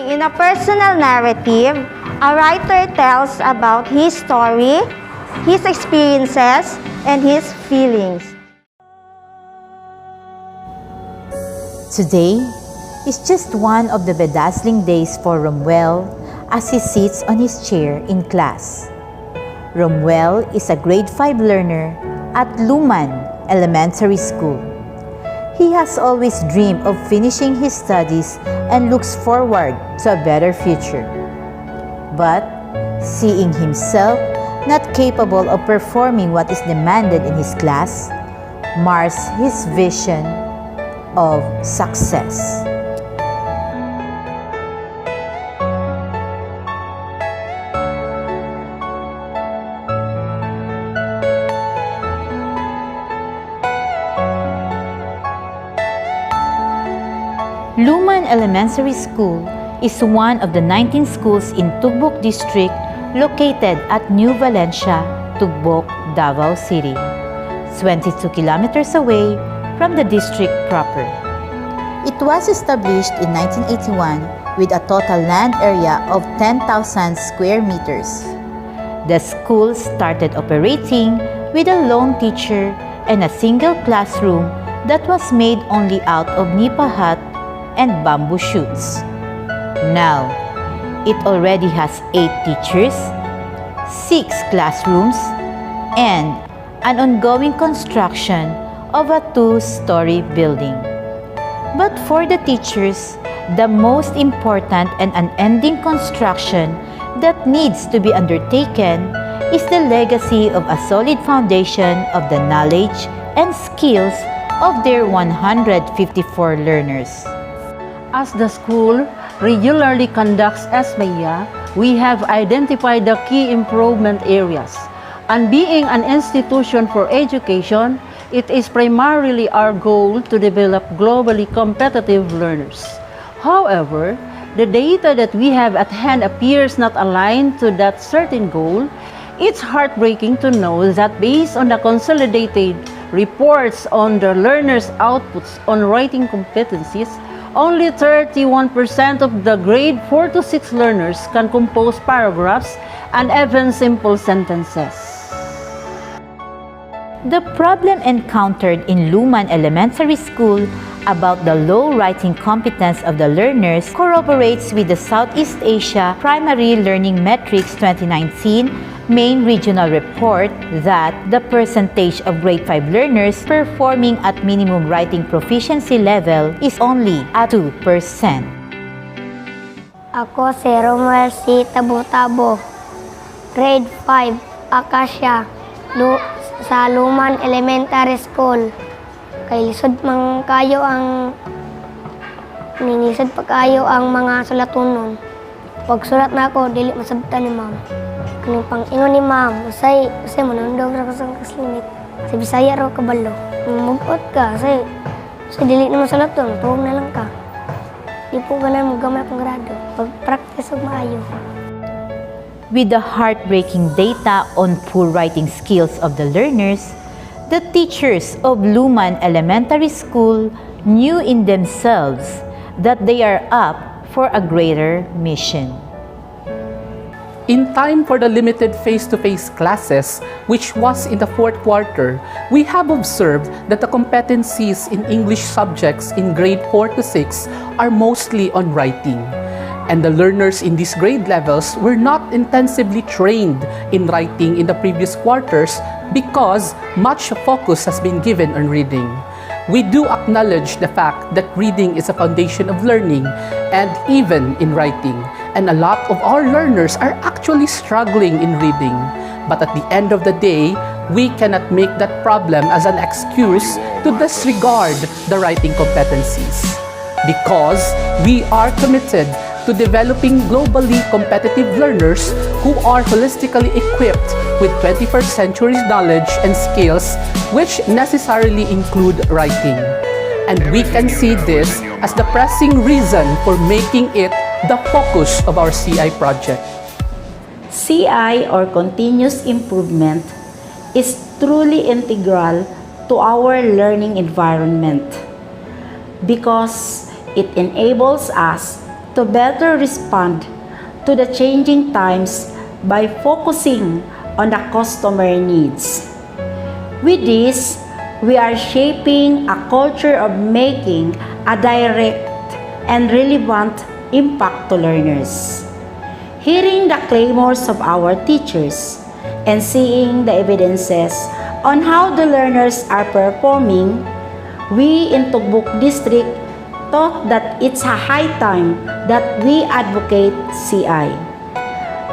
In a personal narrative, a writer tells about his story, his experiences, and his feelings. Today is just one of the bedazzling days for Romuel as he sits on his chair in class. Romuel is a grade 5 learner at Luman Elementary School. He has always dreamed of finishing his studies and looks forward to a better future. But seeing himself not capable of performing what is demanded in his class mars his vision of success. Luman Elementary School is one of the 19 schools in Tugbok District located at New Valencia, Tugbok, Davao City, 22 kilometers away from the district proper. It was established in 1981 with a total land area of 10,000 square meters. The school started operating with a lone teacher and a single classroom that was made only out of nipa hut and bamboo shoots. Now, it already has 8 teachers, 6 classrooms, and an ongoing construction of a 2-story building. But for the teachers, the most important and unending construction that needs to be undertaken is the legacy of a solid foundation of the knowledge and skills of their 154 learners. As the school regularly conducts SBIA, we have identified the key improvement areas. And being an institution for education, it is primarily our goal to develop globally competitive learners. However, the data that we have at hand appears not aligned to that certain goal. It's heartbreaking to know that based on the consolidated reports on the learners' outputs on writing competencies, only 31% of the grade 4 to 6 learners can compose paragraphs and even simple sentences. The problem encountered in Luman Elementary School about the low writing competence of the learners corroborates with the Southeast Asia Primary Learning Metrics 2019 main regional report that the percentage of grade 5 learners performing at minimum writing proficiency level is only at 2%. Ako si Romuel C. Tabo-Tabo, grade 5, Acacia, sa Luman Elementary School. Kay lisod man kayo ang ninisod pa kayo ang mga sulatunon. Pag sulat na ako, dili masabtan ni ma'am. Kaning pang-ingon ni ma'am, usay manundog ra ka sa kaslimit. Sa Bisaya raw kabalo. Mugot ka, say dili na masulaton, tuwag na lang ka. Di po ganun mo gamay akong grado. Pag-practice og maayo. With the heartbreaking data on poor writing skills of the learners, the teachers of Luman Elementary School knew in themselves that they are up for a greater mission. In time for the limited face-to-face classes, which was in the 4th quarter, we have observed that the competencies in English subjects in grade 4 to 6 are mostly on writing. And the learners in these grade levels were not intensively trained in writing in the previous quarters because much focus has been given on reading. We do acknowledge the fact that reading is a foundation of learning and even in writing. And a lot of our learners are actually struggling in reading. But at the end of the day, we cannot make that problem as an excuse to disregard the writing competencies. Because we are committed to developing globally competitive learners who are holistically equipped with 21st century knowledge and skills which necessarily include writing. And we can see this as the pressing reason for making it the focus of our CI project. CI, or continuous improvement, is truly integral to our learning environment because it enables us to better respond to the changing times by focusing on the customer needs. With this, we are shaping a culture of making a direct and relevant impact to learners. Hearing the clamors of our teachers and seeing the evidences on how the learners are performing, we in Tugbok District thought that it's a high time that we advocate CI.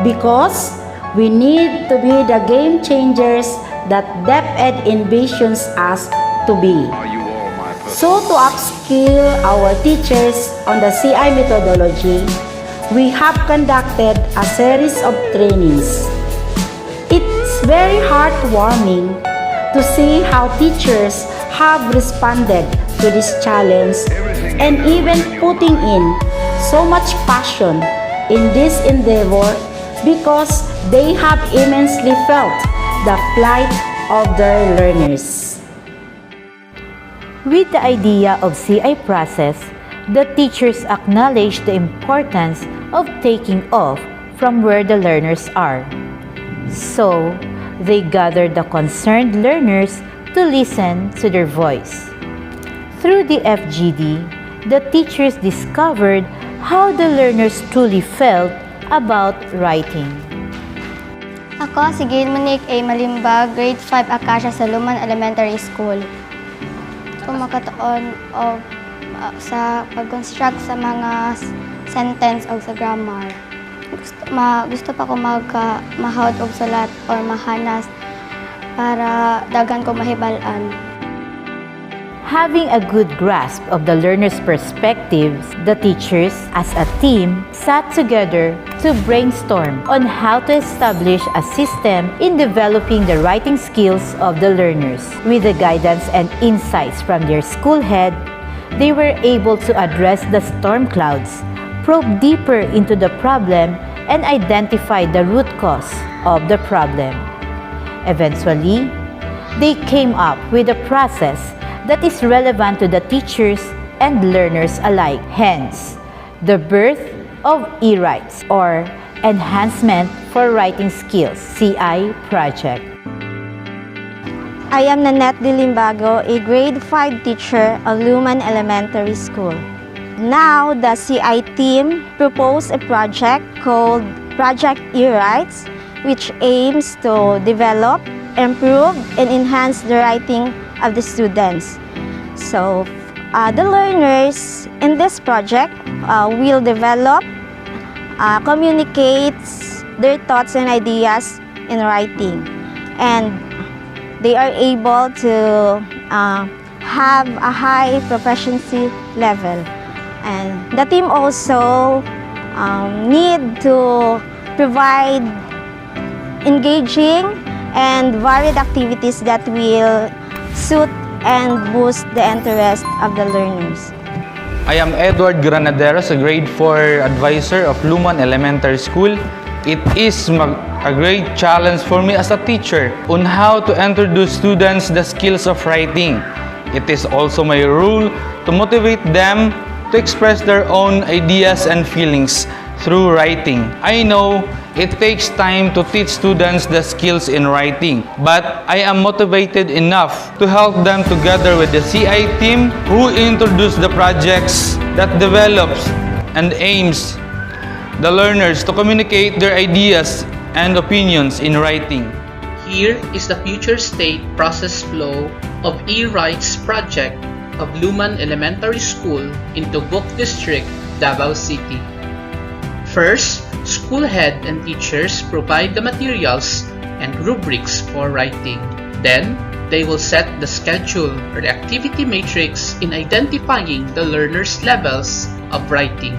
Because we need to be the game changers that DepEd envisions us to be. So to upskill our teachers on the CI methodology, we have conducted a series of trainings. It's very heartwarming to see how teachers have responded to this challenge and even putting in so much passion in this endeavor because they have immensely felt the plight of their learners. With the idea of CI process, the teachers acknowledge the importance of taking off from where the learners are. So, they gathered the concerned learners to listen to their voice. Through the FGD, the teachers discovered how the learners truly felt about writing. Ako si Gail Monique A. Malimbag, grade 5 Acacia sa Luman Elementary School. Kumakataon o sa pag-construct sa mga sentence o sa grammar. Gusto pa ko mahawd og sulat or mahanas para dagan ko mahibalan. Having a good grasp of the learner's perspectives, the teachers, as a team, sat together to brainstorm on how to establish a system in developing the writing skills of the learners. With the guidance and insights from their school head, they were able to address the storm clouds, probe deeper into the problem, and identify the root cause of the problem. Eventually, they came up with a process that is relevant to the teachers and learners alike. Hence, the birth of eWrites or Enhancement for Writing Skills CI project. I am Nanette Dilimbago, a grade 5 teacher of Luman Elementary School. Now, the CI team proposed a project called Project eWrites, which aims to develop, improve, and enhance the writing of the students. So, the learners in this project will develop, communicate their thoughts and ideas in writing, and they are able to have a high proficiency level. And the team also need to provide engaging and varied activities that will suit and boost the interest of the learners. I am Edward Granaderos, a grade 4 advisor of Luman Elementary School. It is a great challenge for me as a teacher on how to introduce students the skills of writing. It is also my role to motivate them to express their own ideas and feelings through writing. I know it takes time to teach students the skills in writing, but I am motivated enough to help them together with the CI team who introduce the projects that develops and aims the learners to communicate their ideas and opinions in writing. Here is the future state process flow of eWrites project of Luman Elementary School in Tugbok District, Davao City. First, school head and teachers provide the materials and rubrics for writing. Then, they will set the schedule or the activity matrix in identifying the learners' levels of writing.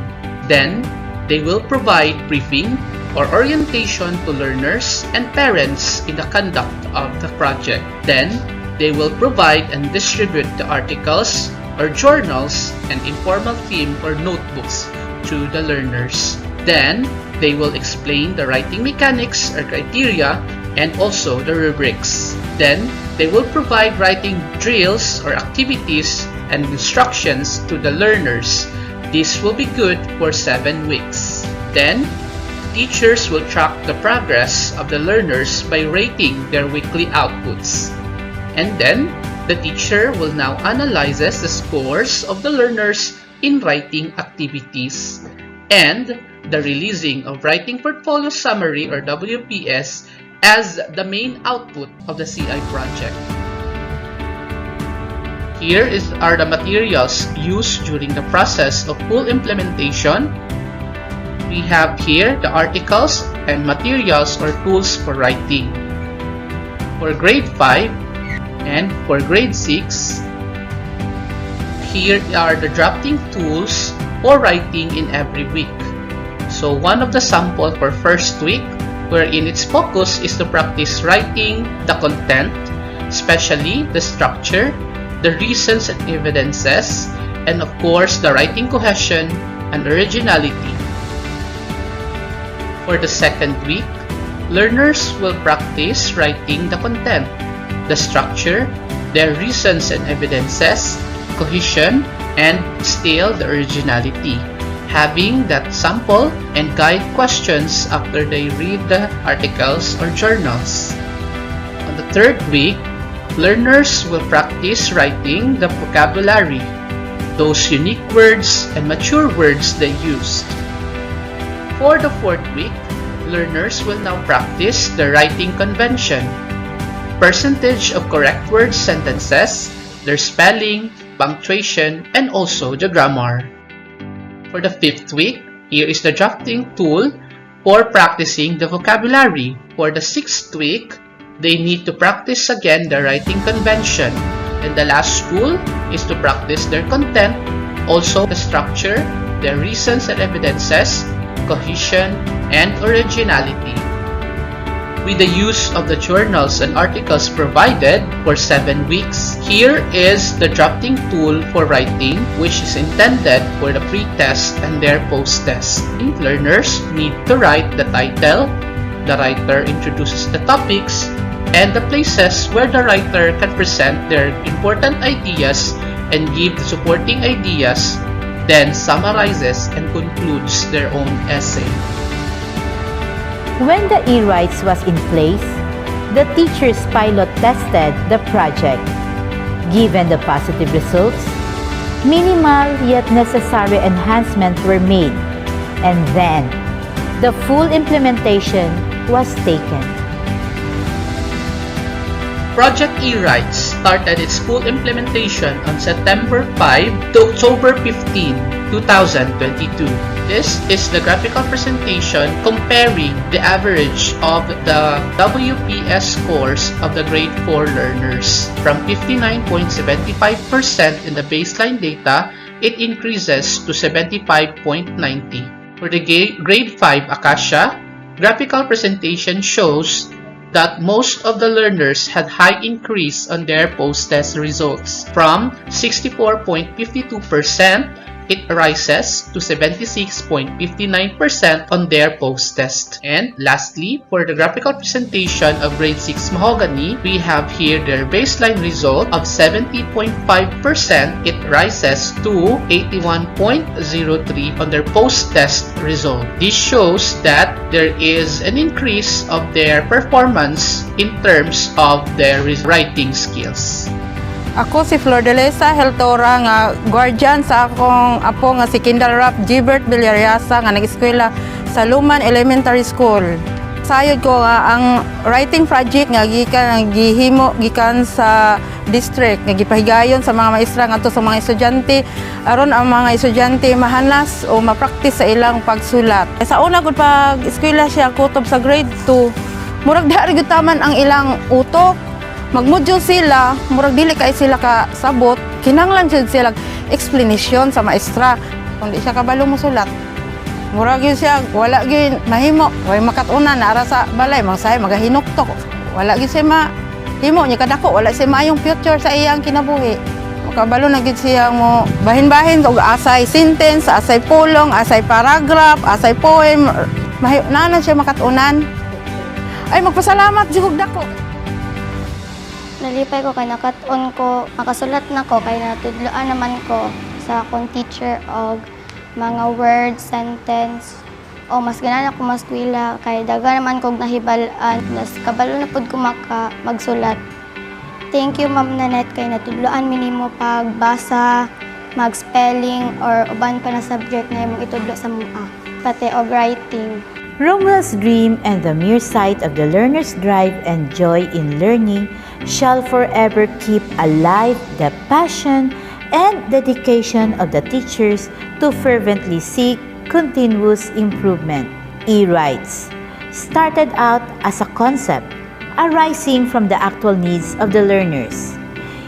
Then, they will provide briefing or orientation to learners and parents in the conduct of the project. Then, they will provide and distribute the articles or journals and informal theme or notebooks to the learners. Then, they will explain the writing mechanics or criteria and also the rubrics. Then, they will provide writing drills or activities and instructions to the learners. This will be good for 7 weeks. Then, teachers will track the progress of the learners by rating their weekly outputs. And then, the teacher will now analyzes the scores of the learners in writing activities and the releasing of Writing Portfolio Summary or WPS as the main output of the CI project. Here are the materials used during the process of full implementation. We have here the articles and materials or tools for writing. For grade 5 and for grade 6, here are the drafting tools for writing in every week. So one of the sample for first week, wherein its focus is to practice writing the content, especially the structure, the reasons and evidences, and of course the writing cohesion and originality. For the second week, learners will practice writing the content, the structure, their reasons and evidences, cohesion, and still the originality, having that sample and guide questions after they read the articles or journals. On the third week, learners will practice writing the vocabulary, those unique words and mature words they used. For the fourth week, learners will now practice the writing convention, percentage of correct words, sentences, their spelling, punctuation, and also the grammar. For the fifth week, here is the drafting tool for practicing the vocabulary. For the sixth week, they need to practice again the writing convention. And the last tool is to practice their content, also the structure, their reasons and evidences, cohesion, and originality. With the use of the journals and articles provided for 7 weeks, here is the drafting tool for writing, which is intended for the pre-test and their post-test. Learners need to write the title, the writer introduces the topics, and the places where the writer can present their important ideas and give the supporting ideas, then summarizes and concludes their own essay. When the e-writes was in place, the teachers pilot tested the project. Given the positive results, minimal yet necessary enhancements were made, and then the full implementation was taken. Project E-Writes started its full implementation on September 5 to October 15, 2022. This is the graphical presentation comparing the average of the WPS scores of the grade 4 learners. From 59.75% in the baseline data, it increases to 75.90. For the grade 5 Acacia, graphical presentation shows that most of the learners had high increase on their post-test results. From 64.52%, it rises to 76.59% on their post-test. And lastly, for the graphical presentation of grade 6 Mahogany, we have here their baseline result of 70.5%. It rises to 81.03 on their post-test result. This shows that there is an increase of their performance in terms of their writing skills. Ako si Flor de Lesa Heltora nga guardian sa akong apo nga si Pangarap Gilbert Villariasa nga nag-eskwela sa Luman Elementary School. Sayod ko nga ang writing project nga gihimo gikan sa district nga gipahigayon sa mga maestra ngadto sa mga estudyante aron ang mga estudyante mahanas o ma-practice sa ilang pagsulat. Sa una gud pag eskwela siya kutob sa grade 2, murag dihari gud taman ang ilang utok. Mag-module sila, murag dili kay sila ka sabot, kinahanglan jud sila explanation sa maestra. Kung di siya kabalo mo sulat, murag yun siya, wala gyud mahimo, way makatuna na ara sa balay, mangsay magahinuktok. Wala gyud siya mahimo nya kadako, wala siya maayong future sa iyang kinabuhi. Makabalo na gyud siya mo bahin-bahin og asay sentence, asay pulong, asay paragraph, asay poem, na siya makatunan. Ay magpasalamat jud dako. Nalipay ko kay nakat-on ko, makasulat na ko kay natudloan naman ko sa akong teacher og mga words, sentence, o mas ganan ako maskwila kay daga naman kog nahibalaan nas kabalo na pud ko magsulat. Thank you Ma'am Nanette kay natudloan mi nimo pagbasa, mag-spelling or uban pa na subject na imong itudlo sa mua, pati og writing. Romuel's dream and the mere sight of the learner's drive and joy in learning shall forever keep alive the passion and dedication of the teachers to fervently seek continuous improvement. He writes, started out as a concept arising from the actual needs of the learners.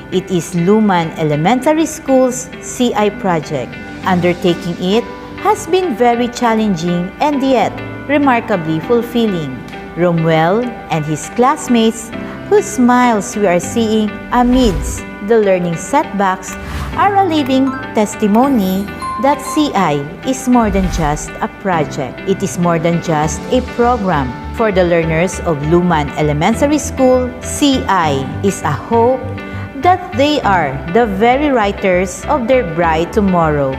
It is Luman Elementary School's CI project. Undertaking it has been very challenging and yet remarkably fulfilling. Romuel and his classmates, whose smiles we are seeing amidst the learning setbacks, are a living testimony that CI is more than just a project. It is more than just a program. For the learners of Luman Elementary School, CI is a hope that they are the very writers of their bright tomorrow.